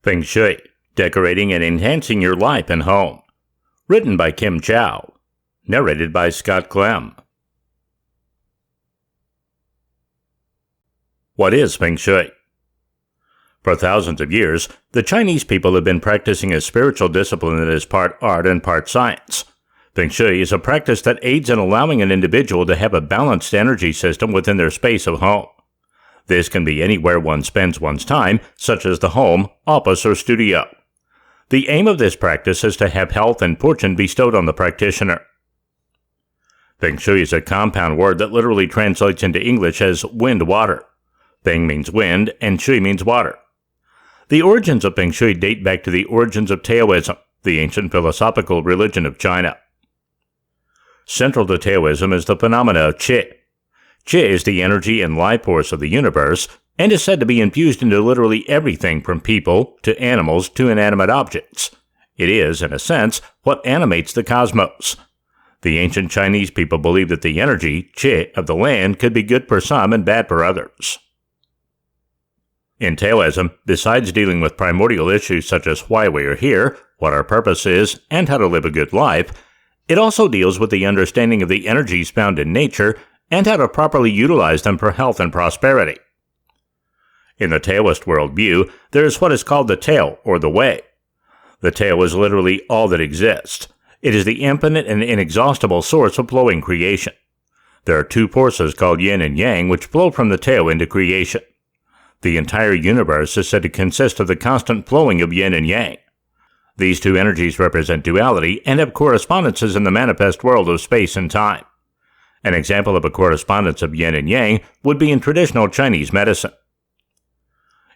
Feng Shui, Decorating and Enhancing Your Life and Home. Written by Kim Chow. Narrated by Scott Clem. What is Feng Shui? For thousands of years, the Chinese people have been practicing a spiritual discipline that is part art and part science. Feng Shui is a practice that aids in allowing an individual to have a balanced energy system within their space of home. This can be anywhere one spends one's time, such as the home, office, or studio. The aim of this practice is to have health and fortune bestowed on the practitioner. Feng Shui is a compound word that literally translates into English as wind-water. Feng means wind, and Shui means water. The origins of Feng Shui date back to the origins of Taoism, the ancient philosophical religion of China. Central to Taoism is the phenomena of qi. Qi is the energy and life force of the universe, and is said to be infused into literally everything from people to animals to inanimate objects. It is, in a sense, what animates the cosmos. The ancient Chinese people believed that the energy, qi, of the land could be good for some and bad for others. In Taoism, besides dealing with primordial issues such as why we are here, what our purpose is, and how to live a good life, it also deals with the understanding of the energies found in nature and how to properly utilize them for health and prosperity. In the Taoist worldview, there is what is called the Tao, or the Way. The Tao is literally all that exists. It is the infinite and inexhaustible source of flowing creation. There are two forces called yin and yang which flow from the Tao into creation. The entire universe is said to consist of the constant flowing of yin and yang. These two energies represent duality and have correspondences in the manifest world of space and time. An example of a correspondence of yin and yang would be in traditional Chinese medicine.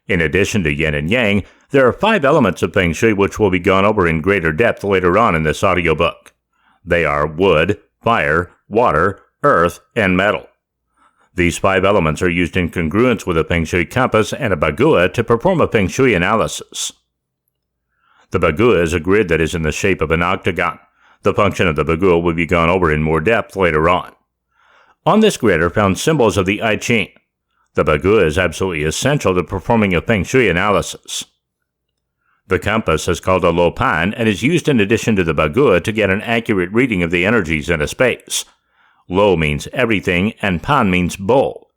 In addition to yin and yang, there are 5 elements of Feng Shui which will be gone over in greater depth later on in this audiobook. They are wood, fire, water, earth, and metal. These 5 elements are used in congruence with a Feng Shui compass and a bagua to perform a Feng Shui analysis. The bagua is a grid that is in the shape of an octagon. The function of the bagua will be gone over in more depth later on. On this grid are found symbols of the I Ching. The bagua is absolutely essential to performing a Feng Shui analysis. The compass is called a lo pan and is used in addition to the bagua to get an accurate reading of the energies in a space. Lo means everything and pan means bowl.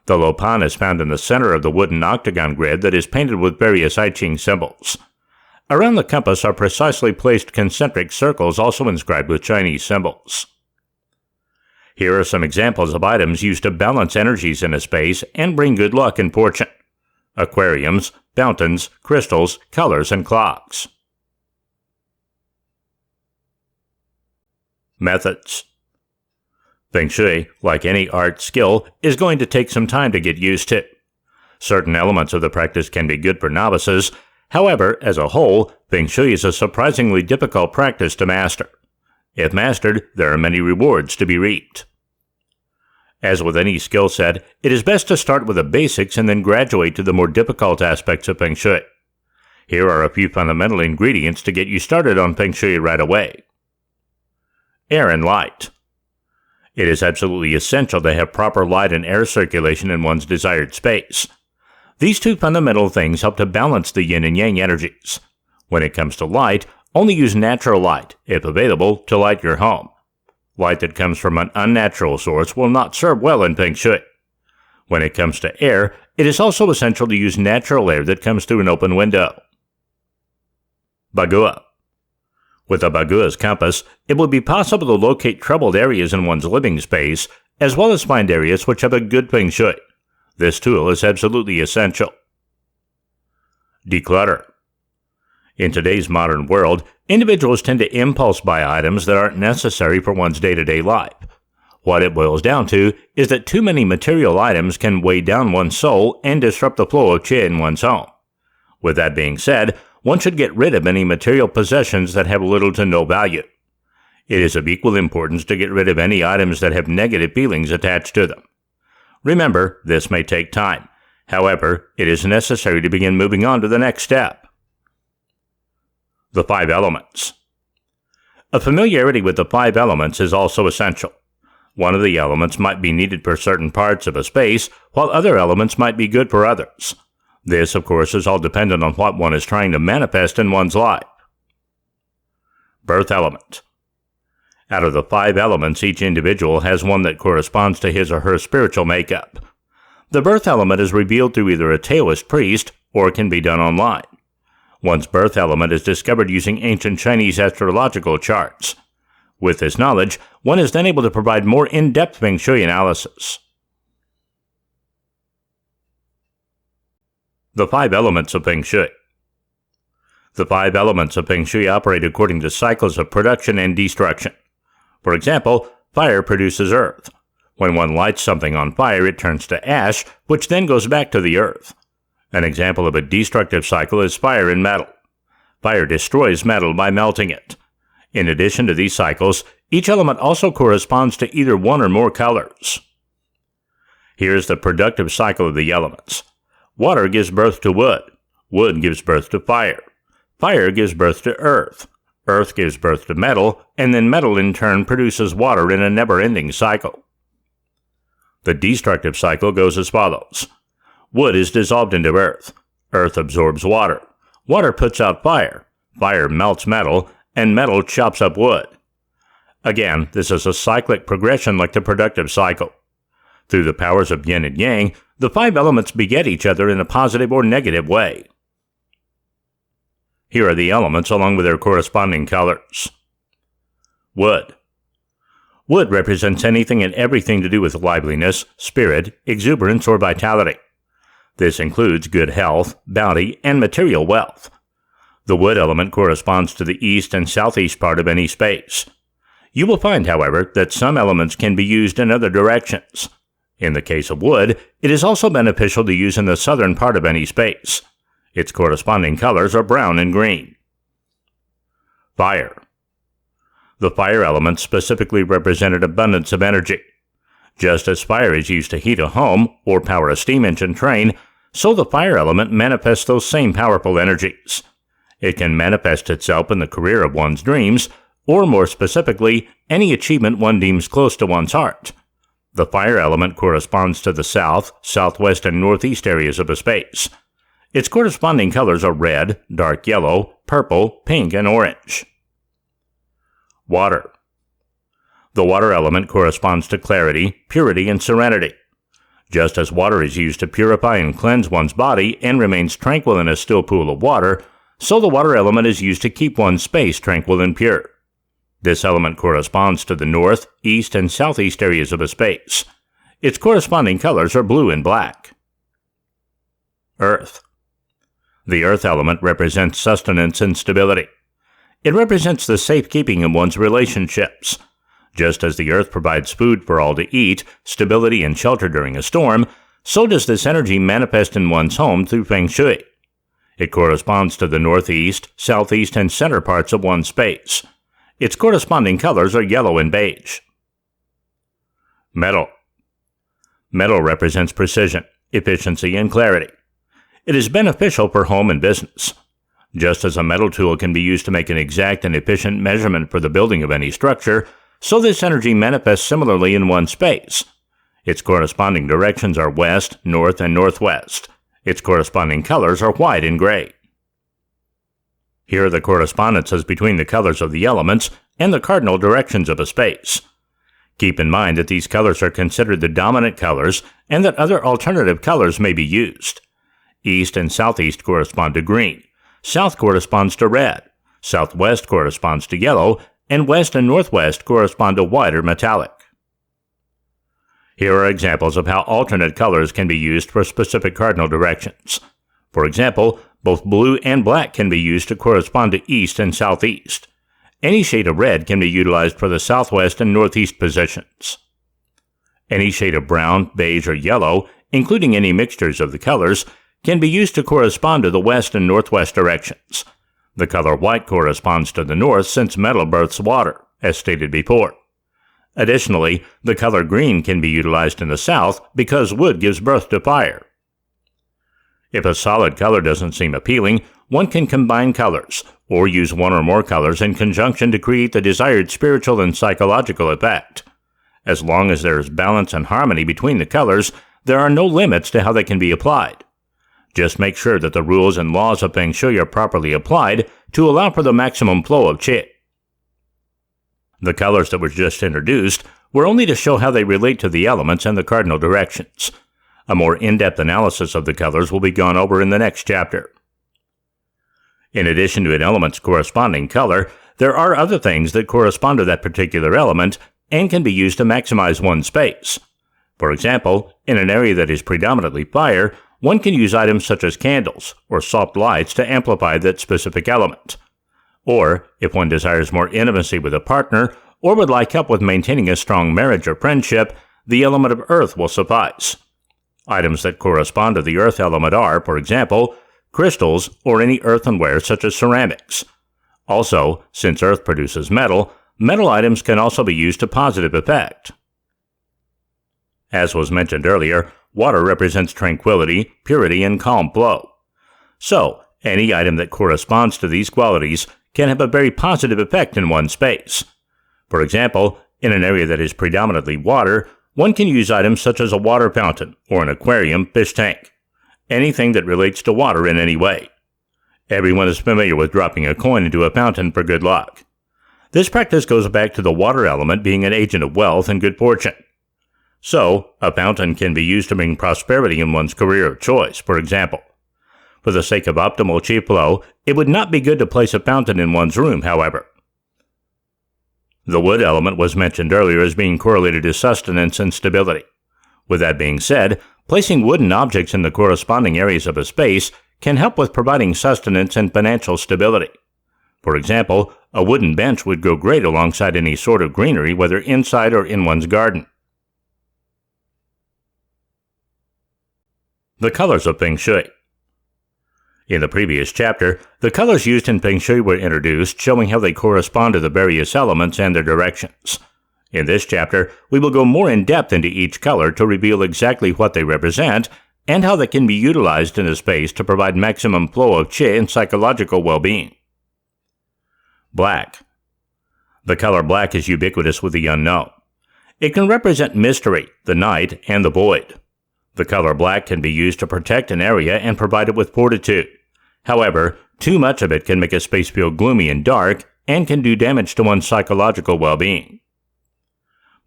The lo pan is found in the center of the wooden octagon grid that is painted with various I Ching symbols. Around the compass are precisely placed concentric circles also inscribed with Chinese symbols. Here are some examples of items used to balance energies in a space and bring good luck and fortune. Aquariums, fountains, crystals, colors, and clocks. Methods. Feng Shui, like any art skill, is going to take some time to get used to. Certain elements of the practice can be good for novices. However, as a whole, Feng Shui is a surprisingly difficult practice to master. If mastered, there are many rewards to be reaped. As with any skill set, it is best to start with the basics and then graduate to the more difficult aspects of Feng Shui. Here are a few fundamental ingredients to get you started on Feng Shui right away. Air and light. It is absolutely essential to have proper light and air circulation in one's desired space. These two fundamental things help to balance the yin and yang energies. When it comes to light, only use natural light, if available, to light your home. Light that comes from an unnatural source will not serve well in Feng Shui. When it comes to air, it is also essential to use natural air that comes through an open window. Bagua. With a bagua's compass, it will be possible to locate troubled areas in one's living space, as well as find areas which have a good Feng Shui. This tool is absolutely essential. Declutter. In today's modern world, individuals tend to impulse buy items that aren't necessary for one's day-to-day life. What it boils down to is that too many material items can weigh down one's soul and disrupt the flow of qi in one's home. With that being said, one should get rid of any material possessions that have little to no value. It is of equal importance to get rid of any items that have negative feelings attached to them. Remember, this may take time. However, it is necessary to begin moving on to the next step. The 5 elements. A familiarity with the 5 elements is also essential. One of the elements might be needed for certain parts of a space, while other elements might be good for others. This, of course, is all dependent on what one is trying to manifest in one's life. Birth element. Out of the 5 elements, each individual has one that corresponds to his or her spiritual makeup. The birth element is revealed through either a Taoist priest or can be done online. One's birth element is discovered using ancient Chinese astrological charts. With this knowledge, one is then able to provide more in-depth Feng Shui analysis. The 5 elements of Feng Shui. The 5 elements of Feng Shui operate according to cycles of production and destruction. For example, fire produces earth. When one lights something on fire, it turns to ash, which then goes back to the earth. An example of a destructive cycle is fire in metal. Fire destroys metal by melting it. In addition to these cycles, each element also corresponds to either one or more colors. Here is the productive cycle of the elements. Water gives birth to wood. Wood gives birth to fire. Fire gives birth to earth. Earth gives birth to metal, and then metal in turn produces water in a never-ending cycle. The destructive cycle goes as follows. Wood is dissolved into earth. Earth absorbs water. Water puts out fire. Fire melts metal, and metal chops up wood. Again, this is a cyclic progression like the productive cycle. Through the powers of yin and yang, the 5 elements beget each other in a positive or negative way. Here are the elements along with their corresponding colors. Wood. Wood represents anything and everything to do with liveliness, spirit, exuberance, or vitality. This includes good health, bounty, and material wealth. The wood element corresponds to the east and southeast part of any space. You will find, however, that some elements can be used in other directions. In the case of wood, it is also beneficial to use in the southern part of any space. Its corresponding colors are brown and green. Fire. The fire element specifically represented abundance of energy. Just as fire is used to heat a home or power a steam engine train, so the fire element manifests those same powerful energies. It can manifest itself in the career of one's dreams, or more specifically, any achievement one deems close to one's heart. The fire element corresponds to the south, southwest, and northeast areas of a space. Its corresponding colors are red, dark yellow, purple, pink, and orange. Water. The water element corresponds to clarity, purity, and serenity. Just as water is used to purify and cleanse one's body and remains tranquil in a still pool of water, so the water element is used to keep one's space tranquil and pure. This element corresponds to the north, east, and southeast areas of a space. Its corresponding colors are blue and black. Earth. The earth element represents sustenance and stability. It represents the safekeeping of one's relationships. Just as the earth provides food for all to eat, stability, and shelter during a storm, so does this energy manifest in one's home through Feng Shui. It corresponds to the northeast, southeast, and center parts of one's space. Its corresponding colors are yellow and beige. Metal. Metal represents precision, efficiency, and clarity. It is beneficial for home and business. Just as a metal tool can be used to make an exact and efficient measurement for the building of any structure, so this energy manifests similarly in one space. Its corresponding directions are west, north, and northwest. Its corresponding colors are white and gray. Here are the correspondences between the colors of the elements and the cardinal directions of a space. Keep in mind that these colors are considered the dominant colors and that other alternative colors may be used. East and southeast correspond to green. South corresponds to red, southwest corresponds to yellow, and west and northwest correspond to white or metallic. Here are examples of how alternate colors can be used for specific cardinal directions. For example, both blue and black can be used to correspond to east and southeast. Any shade of red can be utilized for the southwest and northeast positions. Any shade of brown, beige, or yellow, including any mixtures of the colors, can be used to correspond to the west and northwest directions. The color white corresponds to the north since metal births water, as stated before. Additionally, the color green can be utilized in the south because wood gives birth to fire. If a solid color doesn't seem appealing, one can combine colors, or use one or more colors in conjunction to create the desired spiritual and psychological effect. As long as there is balance and harmony between the colors, there are no limits to how they can be applied. Just make sure that the rules and laws of Feng Shui are properly applied to allow for the maximum flow of qi. The colors that were just introduced were only to show how they relate to the elements and the cardinal directions. A more in-depth analysis of the colors will be gone over in the next chapter. In addition to an element's corresponding color, there are other things that correspond to that particular element and can be used to maximize one's space. For example, in an area that is predominantly fire, one can use items such as candles or soft lights to amplify that specific element. Or, if one desires more intimacy with a partner or would like help with maintaining a strong marriage or friendship, the element of earth will suffice. Items that correspond to the earth element are, for example, crystals or any earthenware such as ceramics. Also, since earth produces metal, metal items can also be used to positive effect. As was mentioned earlier, water represents tranquility, purity, and calm flow. So, any item that corresponds to these qualities can have a very positive effect in one's space. For example, in an area that is predominantly water, one can use items such as a water fountain or an aquarium fish tank. Anything that relates to water in any way. Everyone is familiar with dropping a coin into a fountain for good luck. This practice goes back to the water element being an agent of wealth and good fortune. So, a fountain can be used to bring prosperity in one's career of choice, for example. For the sake of optimal qi flow, it would not be good to place a fountain in one's room, however. The wood element was mentioned earlier as being correlated to sustenance and stability. With that being said, placing wooden objects in the corresponding areas of a space can help with providing sustenance and financial stability. For example, a wooden bench would go great alongside any sort of greenery, whether inside or in one's garden. The colors of Feng Shui. In the previous chapter, the colors used in Feng Shui were introduced, showing how they correspond to the various elements and their directions. In this chapter, we will go more in depth into each color to reveal exactly what they represent and how they can be utilized in a space to provide maximum flow of qi and psychological well-being. Black. The color black is ubiquitous with the unknown. It can represent mystery, the night, and the void. The color black can be used to protect an area and provide it with fortitude. However, too much of it can make a space feel gloomy and dark and can do damage to one's psychological well-being.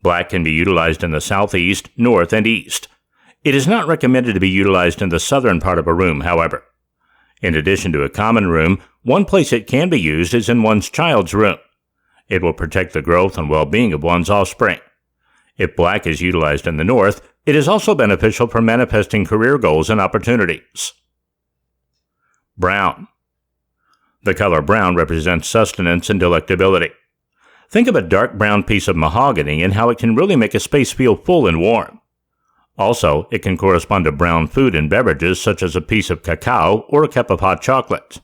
Black can be utilized in the southeast, north, and east. It is not recommended to be utilized in the southern part of a room, however. In addition to a common room, one place it can be used is in one's child's room. It will protect the growth and well-being of one's offspring. If black is utilized in the north, it is also beneficial for manifesting career goals and opportunities. Brown. The color brown represents sustenance and delectability. Think of a dark brown piece of mahogany and how it can really make a space feel full and warm. Also, it can correspond to brown food and beverages such as a piece of cacao or a cup of hot chocolate.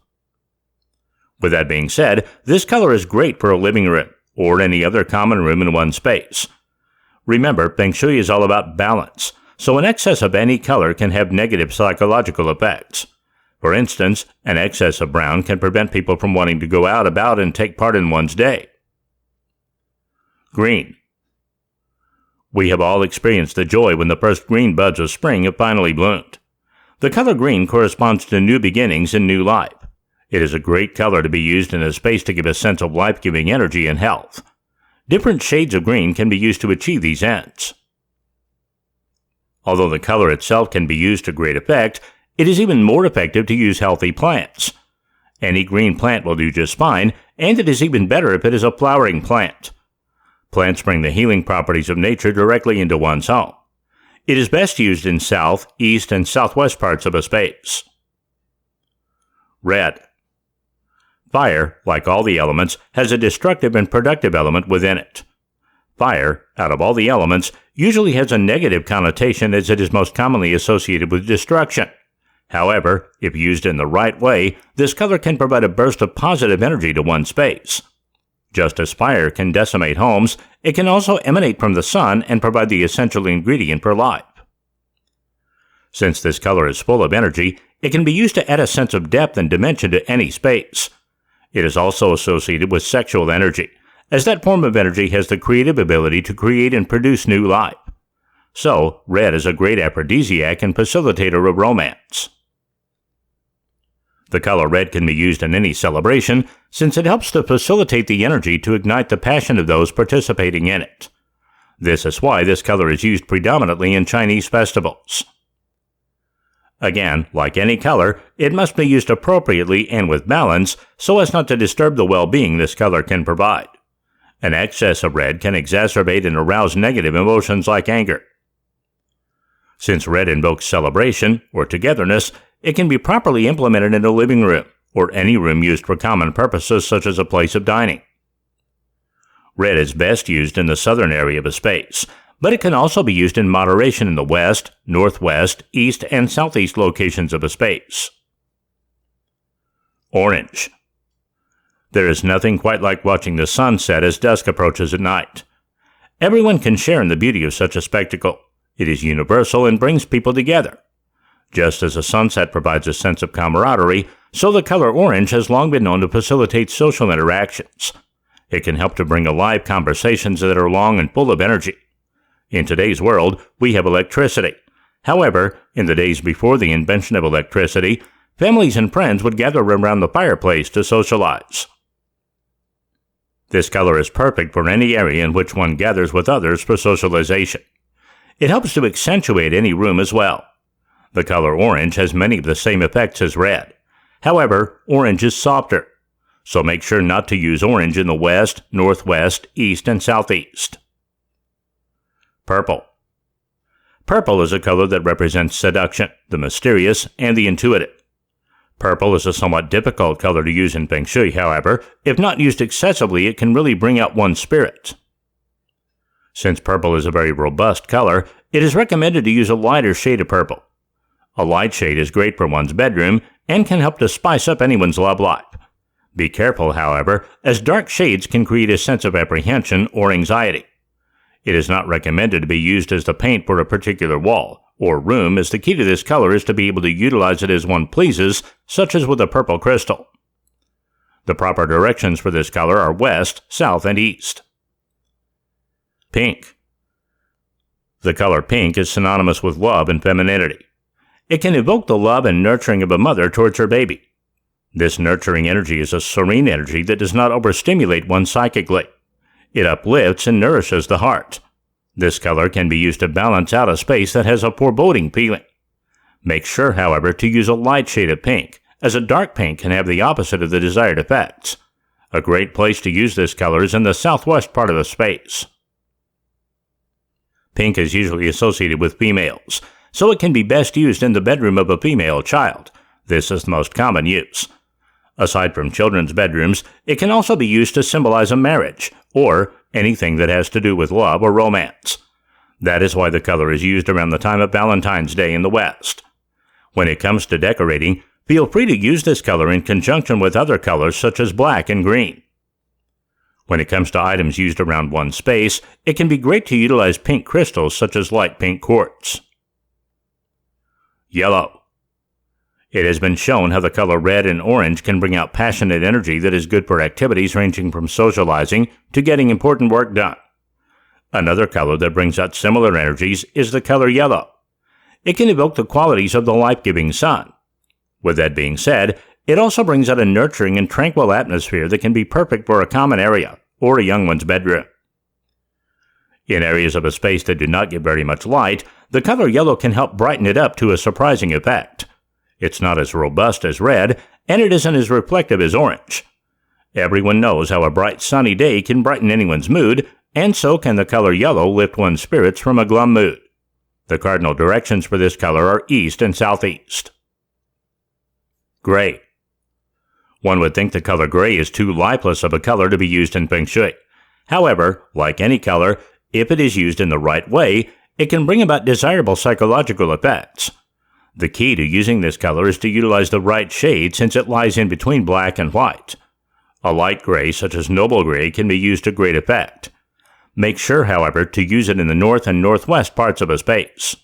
With that being said, this color is great for a living room or any other common room in one space. Remember, Feng Shui is all about balance, so an excess of any color can have negative psychological effects. For instance, an excess of brown can prevent people from wanting to go out about and take part in one's day. Green. We have all experienced the joy when the first green buds of spring have finally bloomed. The color green corresponds to new beginnings and new life. It is a great color to be used in a space to give a sense of life-giving energy and health. Different shades of green can be used to achieve these ends. Although the color itself can be used to great effect, it is even more effective to use healthy plants. Any green plant will do just fine, and it is even better if it is a flowering plant. Plants bring the healing properties of nature directly into one's home. It is best used in south, east, and southwest parts of a space. Red. Fire, like all the elements, has a destructive and productive element within it. Fire, out of all the elements, usually has a negative connotation as it is most commonly associated with destruction. However, if used in the right way, this color can provide a burst of positive energy to one's space. Just as fire can decimate homes, it can also emanate from the sun and provide the essential ingredient for life. Since this color is full of energy, it can be used to add a sense of depth and dimension to any space. It is also associated with sexual energy, as that form of energy has the creative ability to create and produce new life. So, red is a great aphrodisiac and facilitator of romance. The color red can be used in any celebration since it helps to facilitate the energy to ignite the passion of those participating in it. This is why this color is used predominantly in Chinese festivals. Again, like any color, it must be used appropriately and with balance so as not to disturb the well-being this color can provide. An excess of red can exacerbate and arouse negative emotions like anger. Since red invokes celebration or togetherness, it can be properly implemented in a living room or any room used for common purposes such as a place of dining. Red is best used in the southern area of a space, but it can also be used in moderation in the west, northwest, east, and southeast locations of a space. Orange. There is nothing quite like watching the sun set as dusk approaches at night. Everyone can share in the beauty of such a spectacle. It is universal and brings people together. Just as a sunset provides a sense of camaraderie, so the color orange has long been known to facilitate social interactions. It can help to bring alive conversations that are long and full of energy. In today's world, we have electricity. However, in the days before the invention of electricity, families and friends would gather around the fireplace to socialize. This color is perfect for any area in which one gathers with others for socialization. It helps to accentuate any room as well. The color orange has many of the same effects as red. However, orange is softer, so make sure not to use orange in the west, northwest, east, and southeast. Purple. Purple is a color that represents seduction, the mysterious, and the intuitive. Purple is a somewhat difficult color to use in Feng Shui, however. If not used excessively, it can really bring out one's spirit. Since purple is a very robust color, it is recommended to use a lighter shade of purple. A light shade is great for one's bedroom and can help to spice up anyone's love life. Be careful, however, as dark shades can create a sense of apprehension or anxiety. It is not recommended to be used as the paint for a particular wall or room, as the key to this color is to be able to utilize it as one pleases, such as with a purple crystal. The proper directions for this color are west, south, and east. Pink. The color pink is synonymous with love and femininity. It can evoke the love and nurturing of a mother towards her baby. This nurturing energy is a serene energy that does not overstimulate one psychically. It uplifts and nourishes the heart. This color can be used to balance out a space that has a foreboding feeling. Make sure, however, to use a light shade of pink, as a dark pink can have the opposite of the desired effects. A great place to use this color is in the southwest part of a space. Pink is usually associated with females, so it can be best used in the bedroom of a female child. This is the most common use. Aside from children's bedrooms, it can also be used to symbolize a marriage, or anything that has to do with love or romance. That is why the color is used around the time of Valentine's Day in the West. When it comes to decorating, feel free to use this color in conjunction with other colors such as black and green. When it comes to items used around one space, it can be great to utilize pink crystals such as light pink quartz. Yellow. It has been shown how the color red and orange can bring out passionate energy that is good for activities ranging from socializing to getting important work done. Another color that brings out similar energies is the color yellow. It can evoke the qualities of the life-giving sun. With that being said, it also brings out a nurturing and tranquil atmosphere that can be perfect for a common area or a young one's bedroom. In areas of a space that do not get very much light, the color yellow can help brighten it up to a surprising effect. It's not as robust as red, and it isn't as reflective as orange. Everyone knows how a bright sunny day can brighten anyone's mood, and so can the color yellow lift one's spirits from a glum mood. The cardinal directions for this color are east and southeast. Gray. One would think the color gray is too lifeless of a color to be used in Feng Shui. However, like any color, if it is used in the right way, it can bring about desirable psychological effects. The key to using this color is to utilize the right shade since it lies in between black and white. A light gray, such as noble gray, can be used to great effect. Make sure, however, to use it in the north and northwest parts of a space.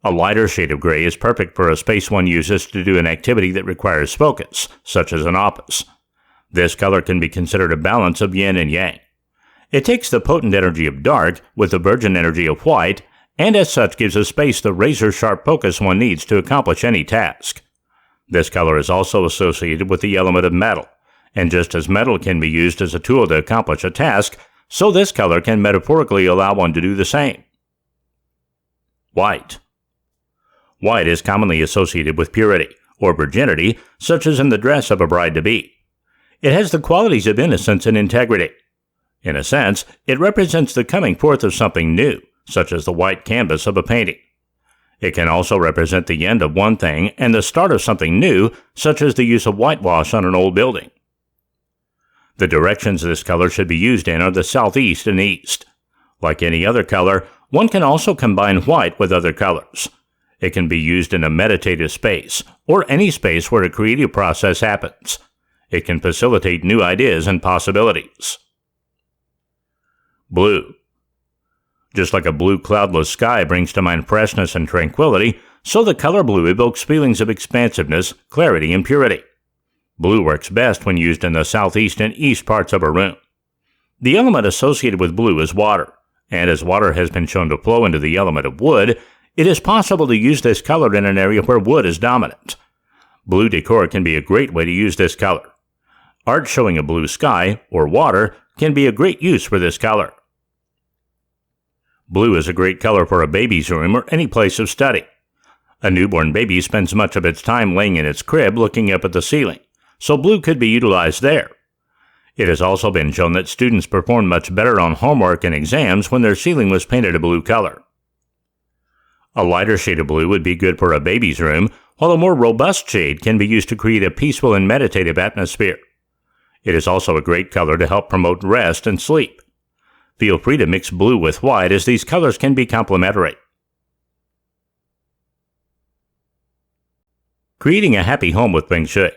A lighter shade of gray is perfect for a space one uses to do an activity that requires focus, such as an office. This color can be considered a balance of yin and yang. It takes the potent energy of dark with the virgin energy of white, and as such gives a space the razor-sharp focus one needs to accomplish any task. This color is also associated with the element of metal, and just as metal can be used as a tool to accomplish a task, so this color can metaphorically allow one to do the same. White. White is commonly associated with purity, or virginity, such as in the dress of a bride-to-be. It has the qualities of innocence and integrity. In a sense, it represents the coming forth of something new, such as the white canvas of a painting. It can also represent the end of one thing and the start of something new, such as the use of whitewash on an old building. The directions this color should be used in are the southeast and east. Like any other color, one can also combine white with other colors. It can be used in a meditative space, or any space where a creative process happens. It can facilitate new ideas and possibilities. Blue. Just like a blue cloudless sky brings to mind freshness and tranquility, so the color blue evokes feelings of expansiveness, clarity, and purity. Blue works best when used in the southeast and east parts of a room. The element associated with blue is water, and as water has been shown to flow into the element of wood, it is possible to use this color in an area where wood is dominant. Blue decor can be a great way to use this color. Art showing a blue sky, or water, can be a great use for this color. Blue is a great color for a baby's room or any place of study. A newborn baby spends much of its time laying in its crib looking up at the ceiling, so blue could be utilized there. It has also been shown that students perform much better on homework and exams when their ceiling was painted a blue color. A lighter shade of blue would be good for a baby's room, while a more robust shade can be used to create a peaceful and meditative atmosphere. It is also a great color to help promote rest and sleep. Feel free to mix blue with white as these colors can be complementary. Creating a happy home with Feng Shui.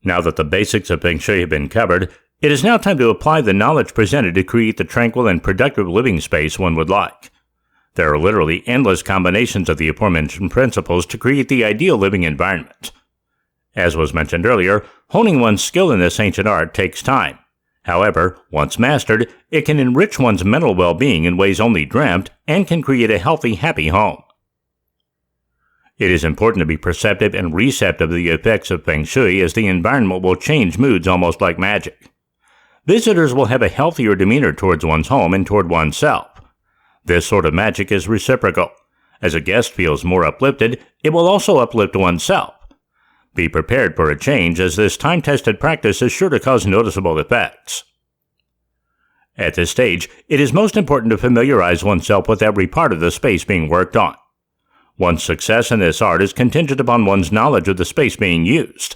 Now that the basics of Feng Shui have been covered, it is now time to apply the knowledge presented to create the tranquil and productive living space one would like. There are literally endless combinations of the aforementioned principles to create the ideal living environment. As was mentioned earlier, honing one's skill in this ancient art takes time. However, once mastered, it can enrich one's mental well-being in ways only dreamt and can create a healthy, happy home. It is important to be perceptive and receptive to the effects of Feng Shui, as the environment will change moods almost like magic. Visitors will have a healthier demeanor towards one's home and toward oneself. This sort of magic is reciprocal. As a guest feels more uplifted, it will also uplift oneself. Be prepared for a change, as this time-tested practice is sure to cause noticeable effects. At this stage, it is most important to familiarize oneself with every part of the space being worked on. One's success in this art is contingent upon one's knowledge of the space being used.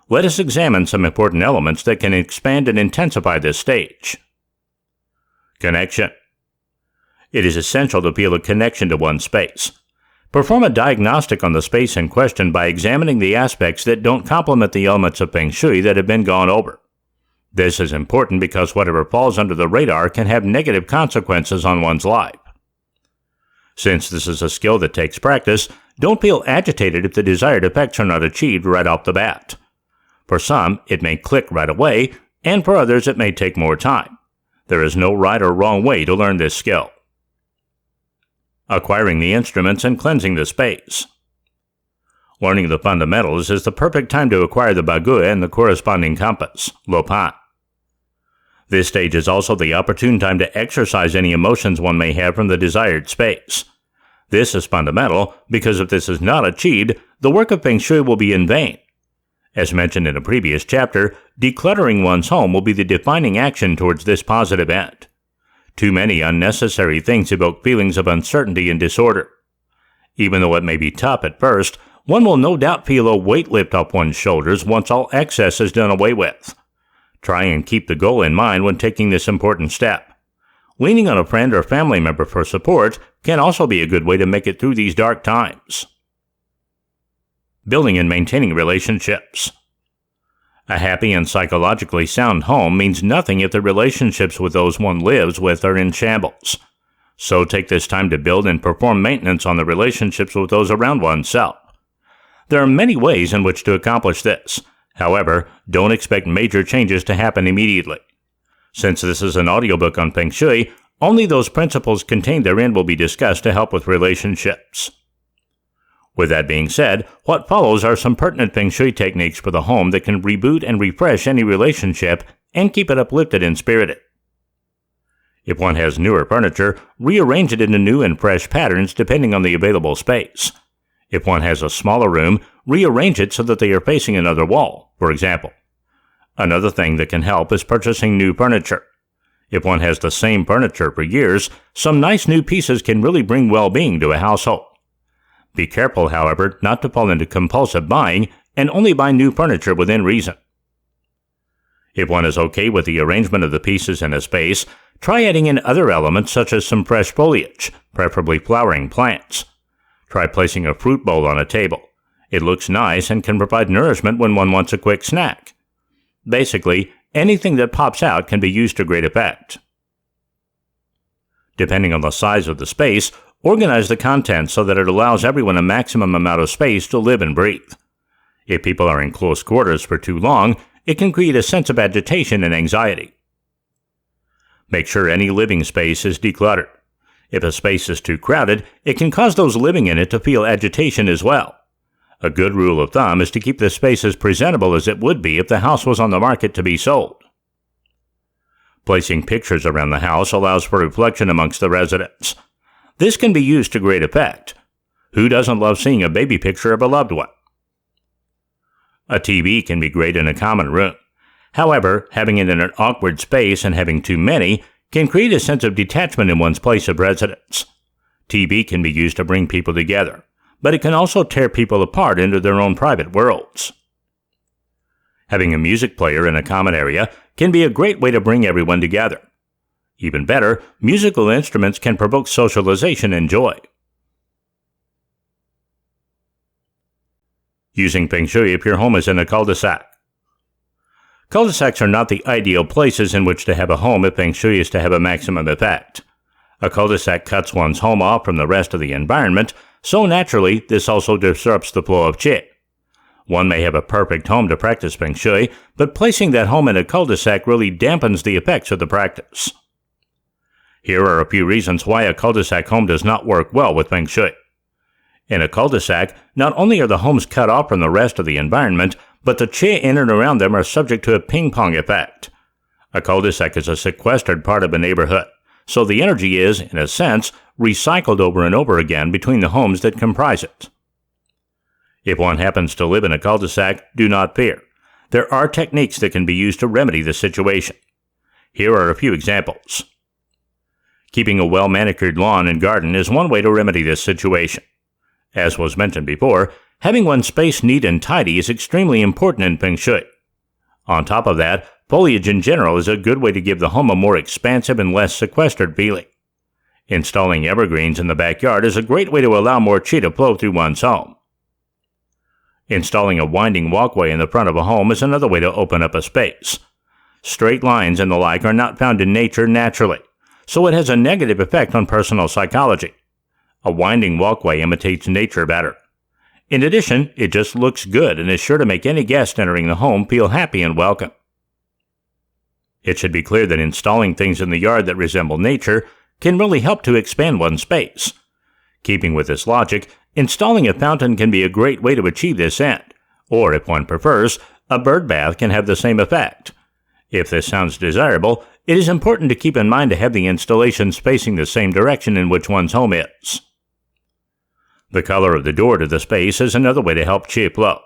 Let us examine some important elements that can expand and intensify this stage. Connection. It is essential to feel a connection to one's space. Perform a diagnostic on the space in question by examining the aspects that don't complement the elements of Feng Shui that have been gone over. This is important because whatever falls under the radar can have negative consequences on one's life. Since this is a skill that takes practice, don't feel agitated if the desired effects are not achieved right off the bat. For some, it may click right away, and for others it may take more time. There is no right or wrong way to learn this skill. Acquiring the instruments and cleansing the space. Learning the fundamentals is the perfect time to acquire the bagua and the corresponding compass, lopan. This stage is also the opportune time to exercise any emotions one may have from the desired space. This is fundamental because if this is not achieved, the work of Feng Shui will be in vain. As mentioned in a previous chapter, decluttering one's home will be the defining action towards this positive end. Too many unnecessary things evoke feelings of uncertainty and disorder. Even though it may be tough at first, one will no doubt feel a weight lift off one's shoulders once all excess is done away with. Try and keep the goal in mind when taking this important step. Leaning on a friend or family member for support can also be a good way to make it through these dark times. Building and maintaining relationships. A happy and psychologically sound home means nothing if the relationships with those one lives with are in shambles. So take this time to build and perform maintenance on the relationships with those around oneself. There are many ways in which to accomplish this. However, don't expect major changes to happen immediately. Since this is an audiobook on Feng Shui, only those principles contained therein will be discussed to help with relationships. With that being said, what follows are some pertinent Feng Shui techniques for the home that can reboot and refresh any relationship and keep it uplifted and spirited. If one has newer furniture, rearrange it into new and fresh patterns depending on the available space. If one has a smaller room, rearrange it so that they are facing another wall, for example. Another thing that can help is purchasing new furniture. If one has the same furniture for years, some nice new pieces can really bring well-being to a household. Be careful, however, not to fall into compulsive buying and only buy new furniture within reason. If one is okay with the arrangement of the pieces in a space, try adding in other elements such as some fresh foliage, preferably flowering plants. Try placing a fruit bowl on a table. It looks nice and can provide nourishment when one wants a quick snack. Basically, anything that pops out can be used to great effect. Depending on the size of the space, organize the contents so that it allows everyone a maximum amount of space to live and breathe. If people are in close quarters for too long, it can create a sense of agitation and anxiety. Make sure any living space is decluttered. If a space is too crowded, it can cause those living in it to feel agitation as well. A good rule of thumb is to keep the space as presentable as it would be if the house was on the market to be sold. Placing pictures around the house allows for reflection amongst the residents. This can be used to great effect. Who doesn't love seeing a baby picture of a loved one? A TV can be great in a common room. However, having it in an awkward space and having too many can create a sense of detachment in one's place of residence. TV can be used to bring people together, but it can also tear people apart into their own private worlds. Having a music player in a common area can be a great way to bring everyone together. Even better, musical instruments can provoke socialization and joy. Using Feng Shui if your home is in a cul-de-sac. Cul-de-sacs are not the ideal places in which to have a home if Feng Shui is to have a maximum effect. A cul-de-sac cuts one's home off from the rest of the environment, so naturally this also disrupts the flow of qi. One may have a perfect home to practice Feng Shui, but placing that home in a cul-de-sac really dampens the effects of the practice. Here are a few reasons why a cul-de-sac home does not work well with Feng Shui. In a cul-de-sac, not only are the homes cut off from the rest of the environment, but the qi in and around them are subject to a ping-pong effect. A cul-de-sac is a sequestered part of a neighborhood, so the energy is, in a sense, recycled over and over again between the homes that comprise it. If one happens to live in a cul-de-sac, do not fear. There are techniques that can be used to remedy the situation. Here are a few examples. Keeping a well-manicured lawn and garden is one way to remedy this situation. As was mentioned before, having one's space neat and tidy is extremely important in Feng Shui. On top of that, foliage in general is a good way to give the home a more expansive and less sequestered feeling. Installing evergreens in the backyard is a great way to allow more qi to flow through one's home. Installing a winding walkway in the front of a home is another way to open up a space. Straight lines and the like are not found in nature naturally, so it has a negative effect on personal psychology. A winding walkway imitates nature better. In addition, it just looks good and is sure to make any guest entering the home feel happy and welcome. It should be clear that installing things in the yard that resemble nature can really help to expand one's space. Keeping with this logic, installing a fountain can be a great way to achieve this end, or if one prefers, a bird bath can have the same effect. If this sounds desirable, it is important to keep in mind to have the installations facing the same direction in which one's home is. The color of the door to the space is another way to help qi flow.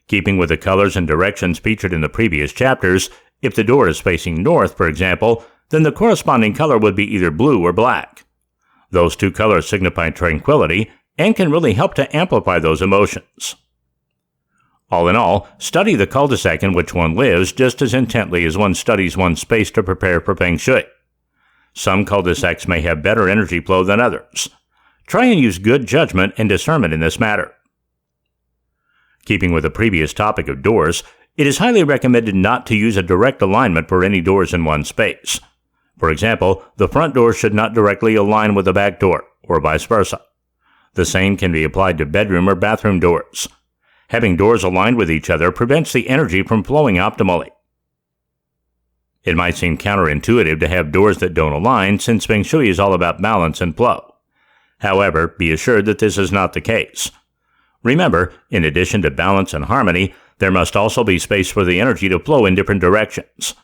Keeping with the colors and directions featured in the previous chapters, if the door is facing north, for example, then the corresponding color would be either blue or black. Those two colors signify tranquility and can really help to amplify those emotions. All in all, study the cul-de-sac in which one lives just as intently as one studies one's space to prepare for Feng Shui. Some cul-de-sacs may have better energy flow than others. Try and use good judgment and discernment in this matter. Keeping with the previous topic of doors, it is highly recommended not to use a direct alignment for any doors in one space. For example, the front door should not directly align with the back door, or vice versa. The same can be applied to bedroom or bathroom doors. Having doors aligned with each other prevents the energy from flowing optimally. It might seem counterintuitive to have doors that don't align, since Feng Shui is all about balance and flow. However, be assured that this is not the case. Remember, in addition to balance and harmony, there must also be space for the energy to flow in different directions.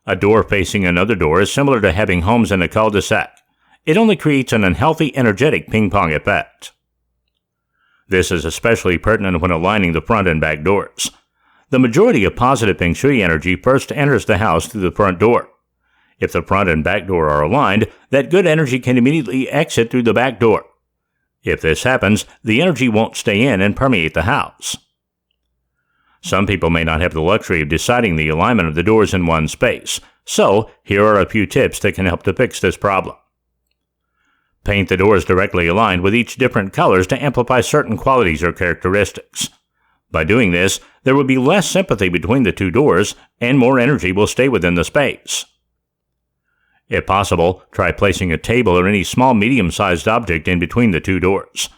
A door facing another door is similar to having homes in a cul-de-sac. It only creates an unhealthy, energetic ping-pong effect. This is especially pertinent when aligning the front and back doors. The majority of positive feng shui energy first enters the house through the front door. If the front and back door are aligned, that good energy can immediately exit through the back door. If this happens, the energy won't stay in and permeate the house. Some people may not have the luxury of deciding the alignment of the doors in one space, so here are a few tips that can help to fix this problem. Paint the doors directly aligned with each different colors to amplify certain qualities or characteristics. By doing this, there will be less sympathy between the two doors, and more energy will stay within the space. If possible, try placing a table or any small medium-sized object in between the two doors.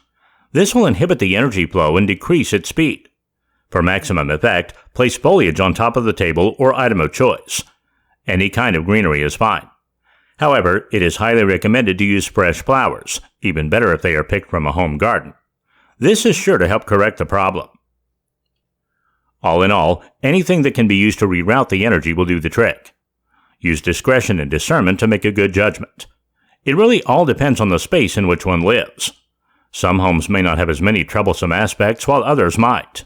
This will inhibit the energy flow and decrease its speed. For maximum effect, place foliage on top of the table or item of choice. Any kind of greenery is fine. However, it is highly recommended to use fresh flowers, even better if they are picked from a home garden. This is sure to help correct the problem. All in all, anything that can be used to reroute the energy will do the trick. Use discretion and discernment to make a good judgment. It really all depends on the space in which one lives. Some homes may not have as many troublesome aspects, while others might.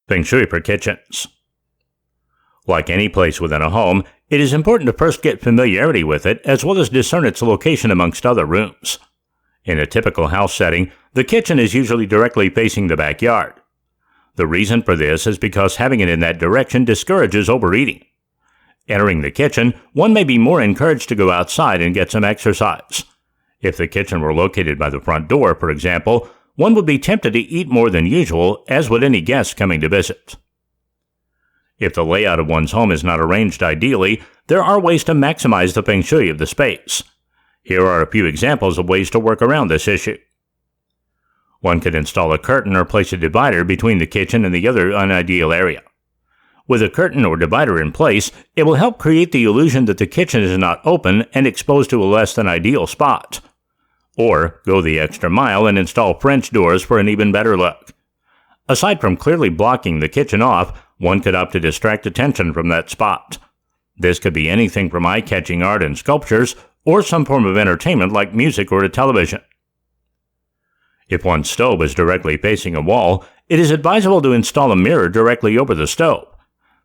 Feng Shui for kitchens. Like any place within a home, it is important to first get familiarity with it, as well as discern its location amongst other rooms. In a typical house setting, the kitchen is usually directly facing the backyard. The reason for this is because having it in that direction discourages overeating. Entering the kitchen, one may be more encouraged to go outside and get some exercise. If the kitchen were located by the front door, for example, one would be tempted to eat more than usual, as would any guest coming to visit. If the layout of one's home is not arranged ideally, there are ways to maximize the feng shui of the space. Here are a few examples of ways to work around this issue. One could install a curtain or place a divider between the kitchen and the other unideal area. With a curtain or divider in place, it will help create the illusion that the kitchen is not open and exposed to a less than ideal spot. Or go the extra mile and install French doors for an even better look. Aside from clearly blocking the kitchen off, one could opt to distract attention from that spot. This could be anything from eye-catching art and sculptures, or some form of entertainment like music or a television. If one's stove is directly facing a wall, it is advisable to install a mirror directly over the stove.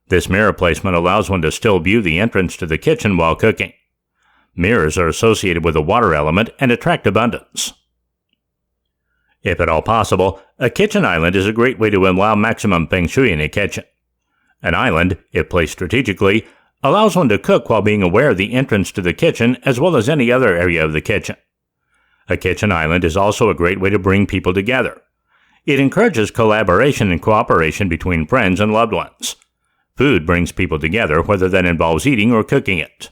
This mirror placement allows one to still view the entrance to the kitchen while cooking. Mirrors are associated with the water element and attract abundance. If at all possible, a kitchen island is a great way to allow maximum feng shui in a kitchen. An island, if placed strategically, allows one to cook while being aware of the entrance to the kitchen as well as any other area of the kitchen. A kitchen island is also a great way to bring people together. It encourages collaboration and cooperation between friends and loved ones. Food brings people together, whether that involves eating or cooking it.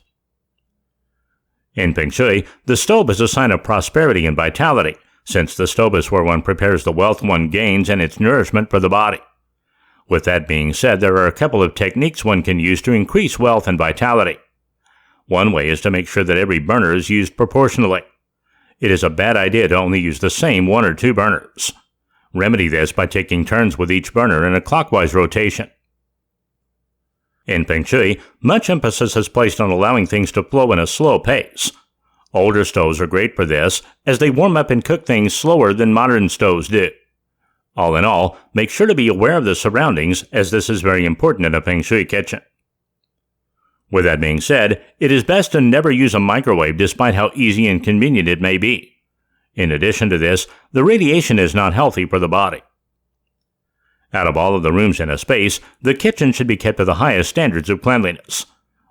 In Feng Shui, the stove is a sign of prosperity and vitality, since the stove is where one prepares the wealth one gains and its nourishment for the body. With that being said, there are a couple of techniques one can use to increase wealth and vitality. One way is to make sure that every burner is used proportionally. It is a bad idea to only use the same 1 or 2 burners. Remedy this by taking turns with each burner in a clockwise rotation. In Feng Shui, much emphasis is placed on allowing things to flow in a slow pace. Older stoves are great for this, as they warm up and cook things slower than modern stoves do. All in all, make sure to be aware of the surroundings, as this is very important in a Feng Shui kitchen. With that being said, it is best to never use a microwave despite how easy and convenient it may be. In addition to this, the radiation is not healthy for the body. Out of all of the rooms in a space, the kitchen should be kept to the highest standards of cleanliness.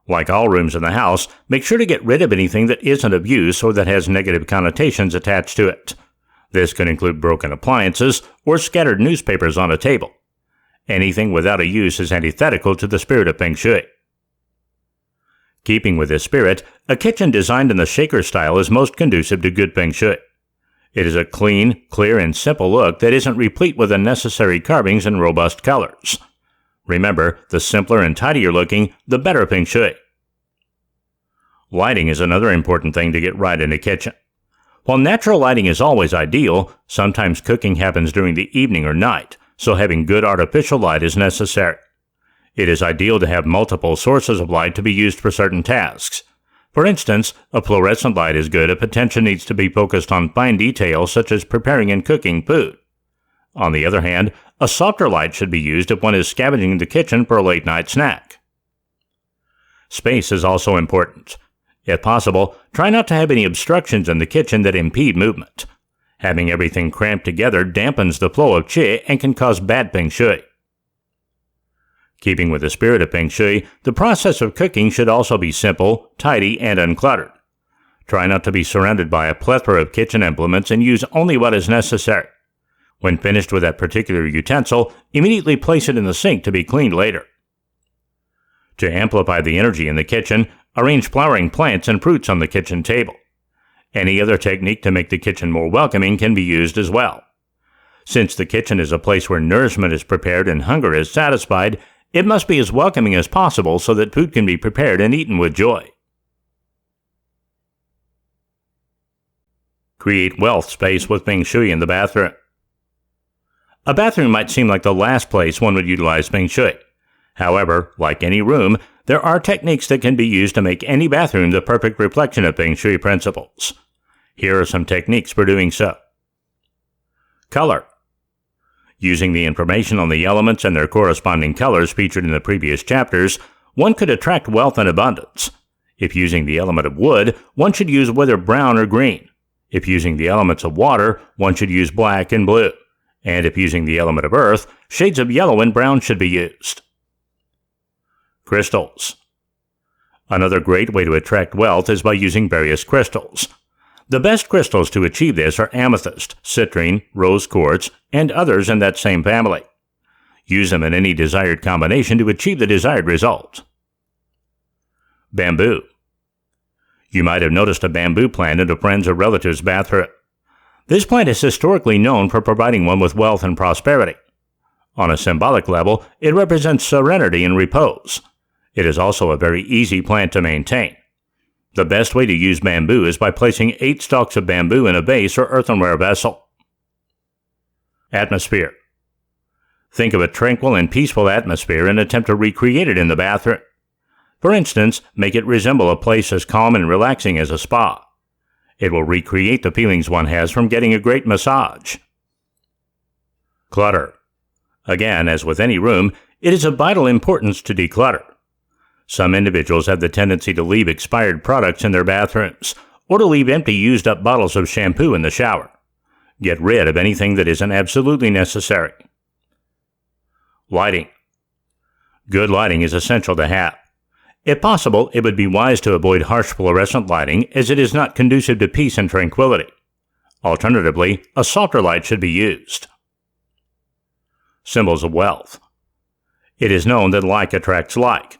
Like all rooms in the house, make sure to get rid of anything that isn't of use or that has negative connotations attached to it. This could include broken appliances or scattered newspapers on a table. Anything without a use is antithetical to the spirit of Feng Shui. Keeping with this spirit, a kitchen designed in the shaker style is most conducive to good Feng Shui. It is a clean, clear, and simple look that isn't replete with unnecessary carvings and robust colors. Remember, the simpler and tidier looking, the better Feng Shui. Lighting is another important thing to get right in a kitchen. While natural lighting is always ideal, sometimes cooking happens during the evening or night, so having good artificial light is necessary. It is ideal to have multiple sources of light to be used for certain tasks. For instance, a fluorescent light is good if attention needs to be focused on fine details such as preparing and cooking food. On the other hand, a softer light should be used if one is scavenging the kitchen for a late-night snack. Space is also important. If possible, try not to have any obstructions in the kitchen that impede movement. Having everything cramped together dampens the flow of qi and can cause bad feng shui. Keeping with the spirit of feng shui, the process of cooking should also be simple, tidy, and uncluttered. Try not to be surrounded by a plethora of kitchen implements and use only what is necessary. When finished with that particular utensil, immediately place it in the sink to be cleaned later. To amplify the energy in the kitchen, arrange flowering plants and fruits on the kitchen table. Any other technique to make the kitchen more welcoming can be used as well. Since the kitchen is a place where nourishment is prepared and hunger is satisfied, it must be as welcoming as possible so that food can be prepared and eaten with joy. Create wealth space with feng shui in the bathroom. A bathroom might seem like the last place one would utilize feng shui. However, like any room, there are techniques that can be used to make any bathroom the perfect reflection of feng shui principles. Here are some techniques for doing so. Color. Using the information on the elements and their corresponding colors featured in the previous chapters, one could attract wealth and abundance. If using the element of wood, one should use whether brown or green. If using the elements of water, one should use black and blue. And if using the element of earth, shades of yellow and brown should be used. Crystals. Another great way to attract wealth is by using various crystals. The best crystals to achieve this are amethyst, citrine, rose quartz, and others in that same family. Use them in any desired combination to achieve the desired result. Bamboo. You might have noticed a bamboo plant in a friend's or relative's bathroom. This plant is historically known for providing one with wealth and prosperity. On a symbolic level, it represents serenity and repose. It is also a very easy plant to maintain. The best way to use bamboo is by placing 8 stalks of bamboo in a vase or earthenware vessel. Atmosphere. Think of a tranquil and peaceful atmosphere and attempt to recreate it in the bathroom. For instance, make it resemble a place as calm and relaxing as a spa. It will recreate the feelings one has from getting a great massage. Clutter. Again, as with any room, it is of vital importance to declutter. Some individuals have the tendency to leave expired products in their bathrooms, or to leave empty used-up bottles of shampoo in the shower. Get rid of anything that isn't absolutely necessary. Lighting. Good lighting is essential to have. If possible, it would be wise to avoid harsh fluorescent lighting as it is not conducive to peace and tranquility. Alternatively, a softer light should be used. Symbols of wealth. It is known that like attracts like.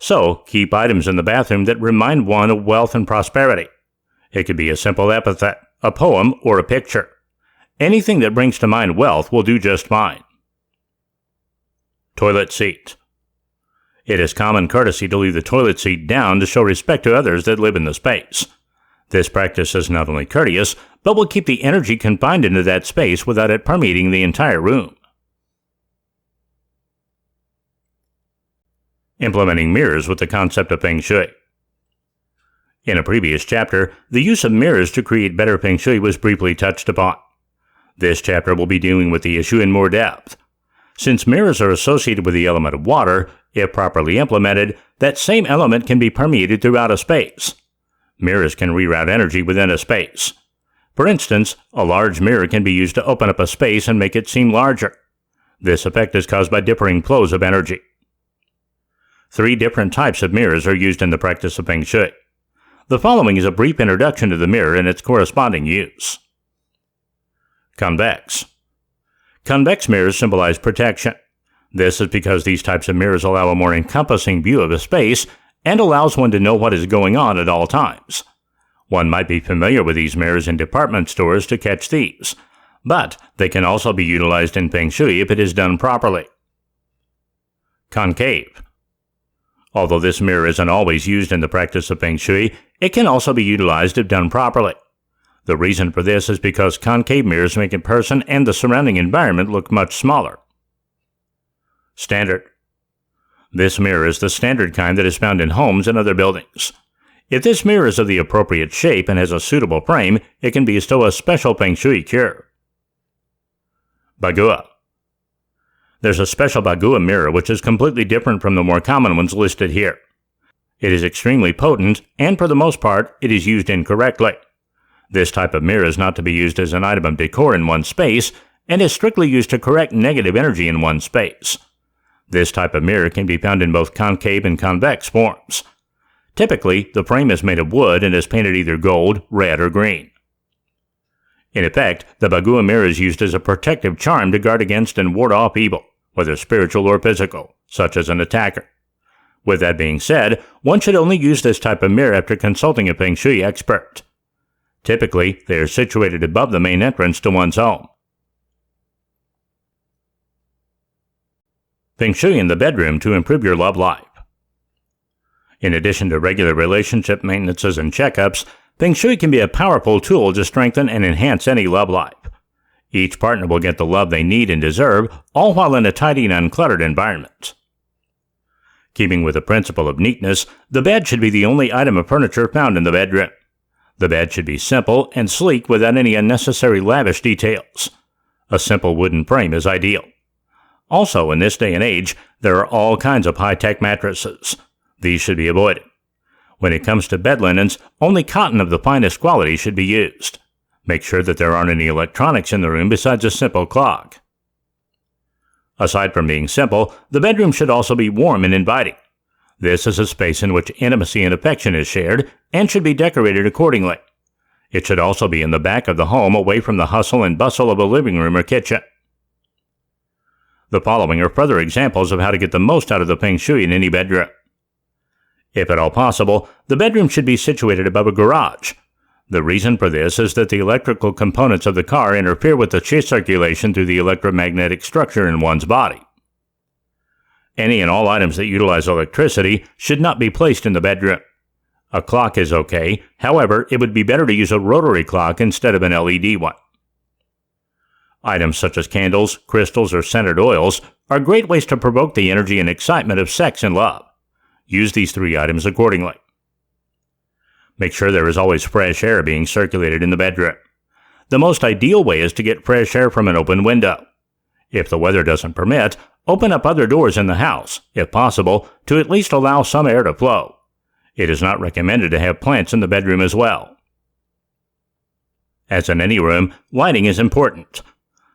So, keep items in the bathroom that remind one of wealth and prosperity. It could be a simple epithet, a poem, or a picture. Anything that brings to mind wealth will do just fine. Toilet seat. It is common courtesy to leave the toilet seat down to show respect to others that live in the space. This practice is not only courteous, but will keep the energy confined into that space without it permeating the entire room. Implementing mirrors with the concept of feng shui. In a previous chapter, the use of mirrors to create better feng shui was briefly touched upon. This chapter will be dealing with the issue in more depth. Since mirrors are associated with the element of water, if properly implemented, that same element can be permeated throughout a space. Mirrors can reroute energy within a space. For instance, a large mirror can be used to open up a space and make it seem larger. This effect is caused by differing flows of energy. 3 different types of mirrors are used in the practice of feng shui. The following is a brief introduction to the mirror and its corresponding use. Convex. Convex mirrors symbolize protection. This is because these types of mirrors allow a more encompassing view of a space and allows one to know what is going on at all times. One might be familiar with these mirrors in department stores to catch thieves, but they can also be utilized in feng shui if it is done properly. Concave. Although this mirror isn't always used in the practice of feng shui, it can also be utilized if done properly. The reason for this is because concave mirrors make a person and the surrounding environment look much smaller. Standard. This mirror is the standard kind that is found in homes and other buildings. If this mirror is of the appropriate shape and has a suitable frame, it can bestow a special Feng Shui cure. Bagua. There's a special Bagua mirror which is completely different from the more common ones listed here. It is extremely potent, and for the most part, it is used incorrectly. This type of mirror is not to be used as an item of decor in one space, and is strictly used to correct negative energy in one space. This type of mirror can be found in both concave and convex forms. Typically, the frame is made of wood and is painted either gold, red, or green. In effect, the Bagua mirror is used as a protective charm to guard against and ward off evil, whether spiritual or physical, such as an attacker. With that being said, one should only use this type of mirror after consulting a Feng Shui expert. Typically, they are situated above the main entrance to one's home. Feng Shui in the bedroom to improve your love life. In addition to regular relationship maintenances and checkups, Feng Shui can be a powerful tool to strengthen and enhance any love life. Each partner will get the love they need and deserve, all while in a tidy and uncluttered environment. Keeping with the principle of neatness, the bed should be the only item of furniture found in the bedroom. The bed should be simple and sleek without any unnecessary lavish details. A simple wooden frame is ideal. Also, in this day and age, there are all kinds of high-tech mattresses. These should be avoided. When it comes to bed linens, only cotton of the finest quality should be used. Make sure that there aren't any electronics in the room besides a simple clock. Aside from being simple, the bedroom should also be warm and inviting. This is a space in which intimacy and affection is shared and should be decorated accordingly. It should also be in the back of the home away from the hustle and bustle of a living room or kitchen. The following are further examples of how to get the most out of the Feng Shui in any bedroom. If at all possible, the bedroom should be situated above a garage. The reason for this is that the electrical components of the car interfere with the qi circulation through the electromagnetic structure in one's body. Any and all items that utilize electricity should not be placed in the bedroom. A clock is okay, however, it would be better to use a rotary clock instead of an LED one. Items such as candles, crystals, or scented oils are great ways to provoke the energy and excitement of sex and love. Use these 3 items accordingly. Make sure there is always fresh air being circulated in the bedroom. The most ideal way is to get fresh air from an open window. If the weather doesn't permit, open up other doors in the house, if possible, to at least allow some air to flow. It is not recommended to have plants in the bedroom as well. As in any room, lighting is important.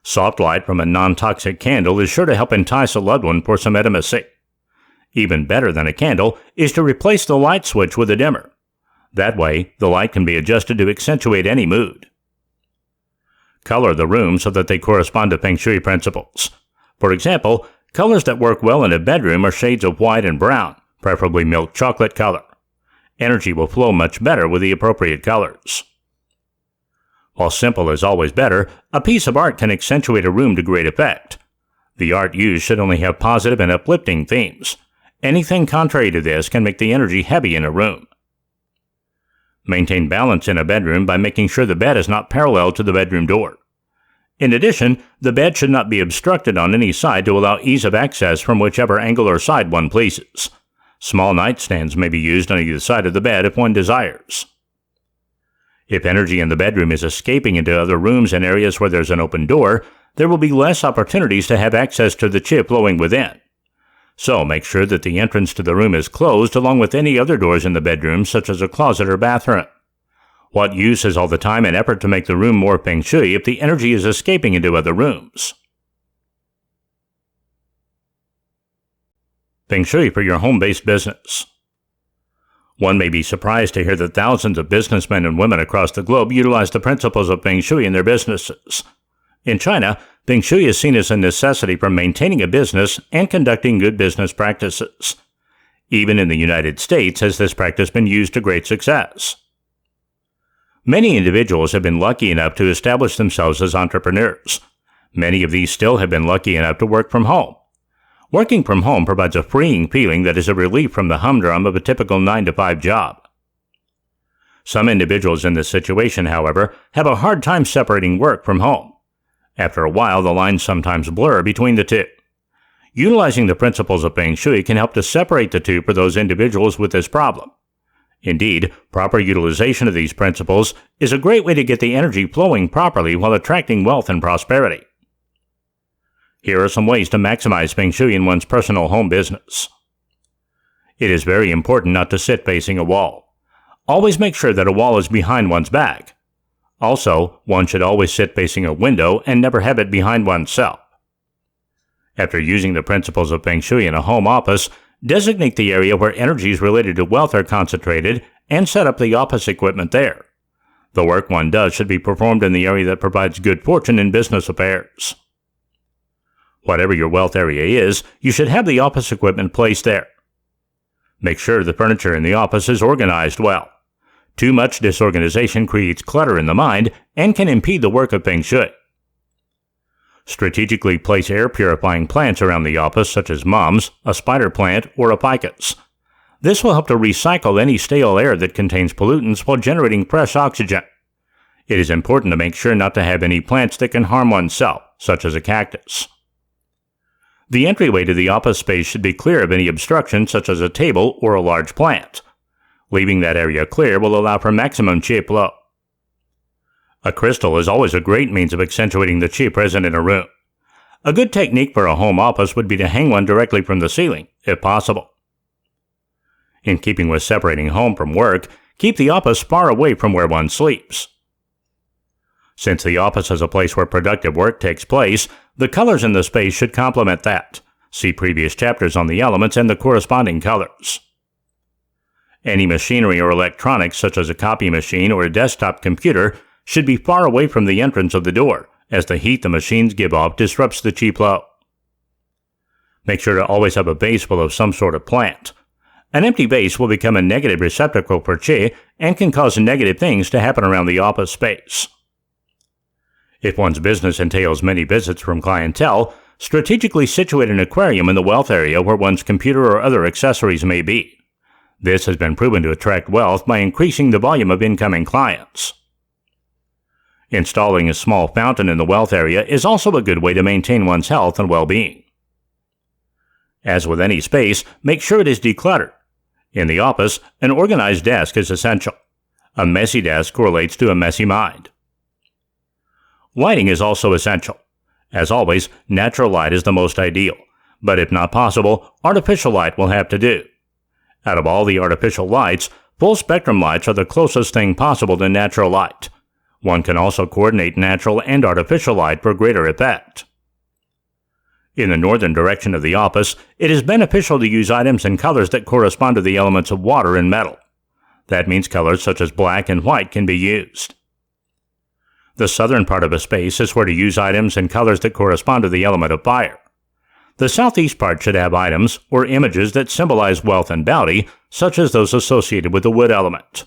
Soft light from a non-toxic candle is sure to help entice a loved one for some intimacy. Even better than a candle is to replace the light switch with a dimmer. That way, the light can be adjusted to accentuate any mood. Color the room so that they correspond to Feng Shui principles. For example, colors that work well in a bedroom are shades of white and brown, preferably milk chocolate color. Energy will flow much better with the appropriate colors. While simple is always better, a piece of art can accentuate a room to great effect. The art used should only have positive and uplifting themes. Anything contrary to this can make the energy heavy in a room. Maintain balance in a bedroom by making sure the bed is not parallel to the bedroom door. In addition, the bed should not be obstructed on any side to allow ease of access from whichever angle or side one pleases. Small nightstands may be used on either side of the bed if one desires. If energy in the bedroom is escaping into other rooms and areas where there's an open door, there will be less opportunities to have access to the qi flowing within. So make sure that the entrance to the room is closed along with any other doors in the bedroom, such as a closet or bathroom. What use is all the time and effort to make the room more Feng Shui if the energy is escaping into other rooms? Feng Shui for your home-based business. One may be surprised to hear that thousands of businessmen and women across the globe utilize the principles of Feng Shui in their businesses. In China, Feng Shui is seen as a necessity for maintaining a business and conducting good business practices. Even in the United States has this practice been used to great success. Many individuals have been lucky enough to establish themselves as entrepreneurs. Many of these still have been lucky enough to work from home. Working from home provides a freeing feeling that is a relief from the humdrum of a typical 9-to-5 job. Some individuals in this situation, however, have a hard time separating work from home. After a while, the lines sometimes blur between the two. Utilizing the principles of Feng Shui can help to separate the two for those individuals with this problem. Indeed, proper utilization of these principles is a great way to get the energy flowing properly while attracting wealth and prosperity. Here are some ways to maximize Feng Shui in one's personal home business. It is very important not to sit facing a wall. Always make sure that a wall is behind one's back. Also, one should always sit facing a window and never have it behind oneself. After using the principles of Feng Shui in a home office, designate the area where energies related to wealth are concentrated and set up the office equipment there. The work one does should be performed in the area that provides good fortune in business affairs. Whatever your wealth area is, you should have the office equipment placed there. Make sure the furniture in the office is organized well. Too much disorganization creates clutter in the mind and can impede the work of Feng Shui. Strategically place air-purifying plants around the office such as mums, a spider plant, or a ficus. This will help to recycle any stale air that contains pollutants while generating fresh oxygen. It is important to make sure not to have any plants that can harm oneself, such as a cactus. The entryway to the office space should be clear of any obstruction such as a table or a large plant. Leaving that area clear will allow for maximum qi flow. A crystal is always a great means of accentuating the qi present in a room. A good technique for a home office would be to hang one directly from the ceiling, if possible. In keeping with separating home from work, keep the office far away from where one sleeps. Since the office is a place where productive work takes place, the colors in the space should complement that. See previous chapters on the elements and the corresponding colors. Any machinery or electronics such as a copy machine or a desktop computer should be far away from the entrance of the door, as the heat the machines give off disrupts the qi flow. Make sure to always have a vase full of some sort of plant. An empty vase will become a negative receptacle for qi and can cause negative things to happen around the office space. If one's business entails many visits from clientele, strategically situate an aquarium in the wealth area where one's computer or other accessories may be. This has been proven to attract wealth by increasing the volume of incoming clients. Installing a small fountain in the wealth area is also a good way to maintain one's health and well-being. As with any space, make sure it is decluttered. In the office, an organized desk is essential. A messy desk correlates to a messy mind. Lighting is also essential. As always, natural light is the most ideal, but if not possible, artificial light will have to do. Out of all the artificial lights, full-spectrum lights are the closest thing possible to natural light. One can also coordinate natural and artificial light for greater effect. In the northern direction of the office, it is beneficial to use items and colors that correspond to the elements of water and metal. That means colors such as black and white can be used. The southern part of a space is where to use items and colors that correspond to the element of fire. The southeast part should have items or images that symbolize wealth and bounty, such as those associated with the wood element.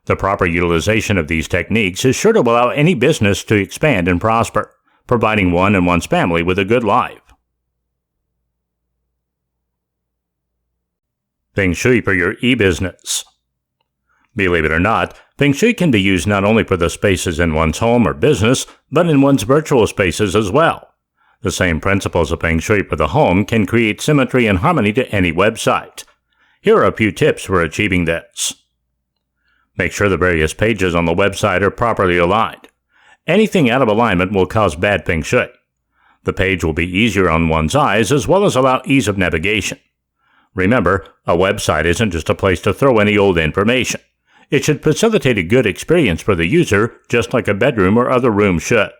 The proper utilization of these techniques is sure to allow any business to expand and prosper, providing one and one's family with a good life. Feng Shui for your e-business. Believe it or not, Feng Shui can be used not only for the spaces in one's home or business, but in one's virtual spaces as well. The same principles of Feng Shui for the home can create symmetry and harmony to any website. Here are a few tips for achieving this. Make sure the various pages on the website are properly aligned. Anything out of alignment will cause bad Feng Shui. The page will be easier on one's eyes as well as allow ease of navigation. Remember, a website isn't just a place to throw any old information. It should facilitate a good experience for the user, just like a bedroom or other room should.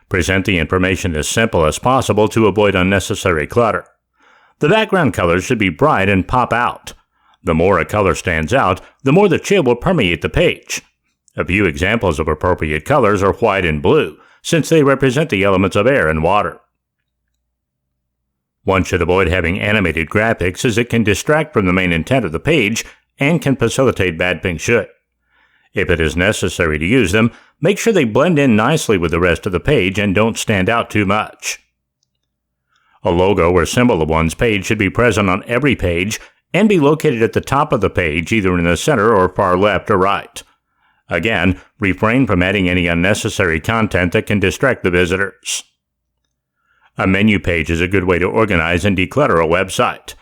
Present the information as simple as possible to avoid unnecessary clutter. The background colors should be bright and pop out. The more a color stands out, the more the qi will permeate the page. A few examples of appropriate colors are white and blue, since they represent the elements of air and water. One should avoid having animated graphics as it can distract from the main intent of the page and can facilitate bad Feng Shui. If it is necessary to use them, make sure they blend in nicely with the rest of the page and don't stand out too much. A logo or symbol of one's page should be present on every page, and be located at the top of the page, either in the center or far left or right. Again, refrain from adding any unnecessary content that can distract the visitors. A menu page is a good way to organize and declutter a website.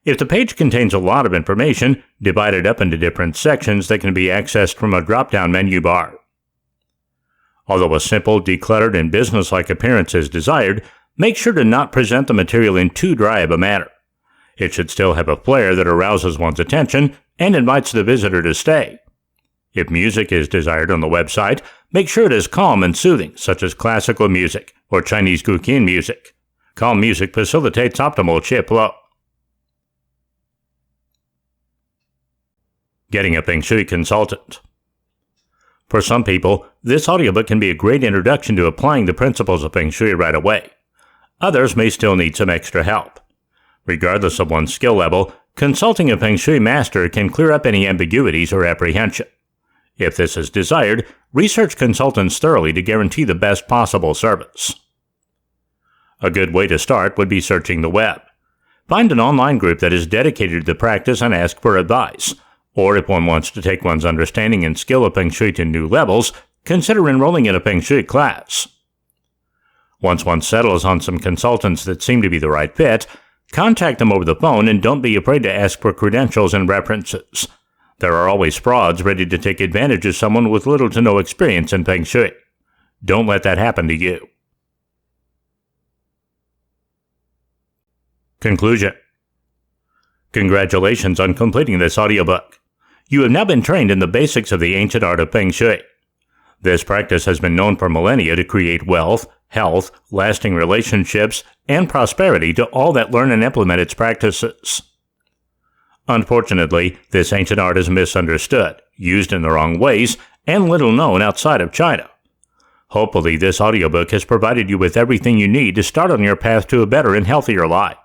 If the page contains a lot of information, divide it up into different sections that can be accessed from a drop-down menu bar. Although a simple, decluttered, and businesslike appearance is desired, make sure to not present the material in too dry of a manner. It should still have a flair that arouses one's attention and invites the visitor to stay. If music is desired on the website, make sure it is calm and soothing, such as classical music or Chinese Guqin music. Calm music facilitates optimal chip flow. Getting a Feng Shui consultant. For some people, this audiobook can be a great introduction to applying the principles of Feng Shui right away. Others may still need some extra help. Regardless of one's skill level, consulting a Feng Shui master can clear up any ambiguities or apprehension. If this is desired, research consultants thoroughly to guarantee the best possible service. A good way to start would be searching the web. Find an online group that is dedicated to the practice and ask for advice. Or if one wants to take one's understanding and skill of Feng Shui to new levels, consider enrolling in a Feng Shui class. Once one settles on some consultants that seem to be the right fit, contact them over the phone and don't be afraid to ask for credentials and references. There are always frauds ready to take advantage of someone with little to no experience in Feng Shui. Don't let that happen to you. Conclusion. Congratulations on completing this audiobook. You have now been trained in the basics of the ancient art of Feng Shui. This practice has been known for millennia to create wealth, health, lasting relationships, and prosperity to all that learn and implement its practices. Unfortunately, this ancient art is misunderstood, used in the wrong ways, and little known outside of China. Hopefully, this audiobook has provided you with everything you need to start on your path to a better and healthier life.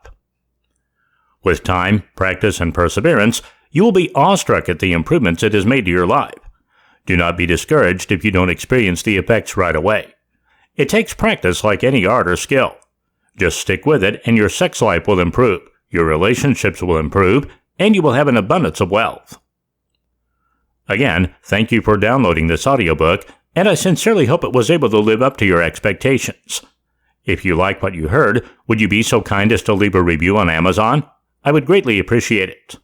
With time, practice, and perseverance, you will be awestruck at the improvements it has made to your life. Do not be discouraged if you don't experience the effects right away. It takes practice like any art or skill. Just stick with it and your sex life will improve, your relationships will improve, and you will have an abundance of wealth. Again, thank you for downloading this audiobook, and I sincerely hope it was able to live up to your expectations. If you like what you heard, would you be so kind as to leave a review on Amazon? I would greatly appreciate it.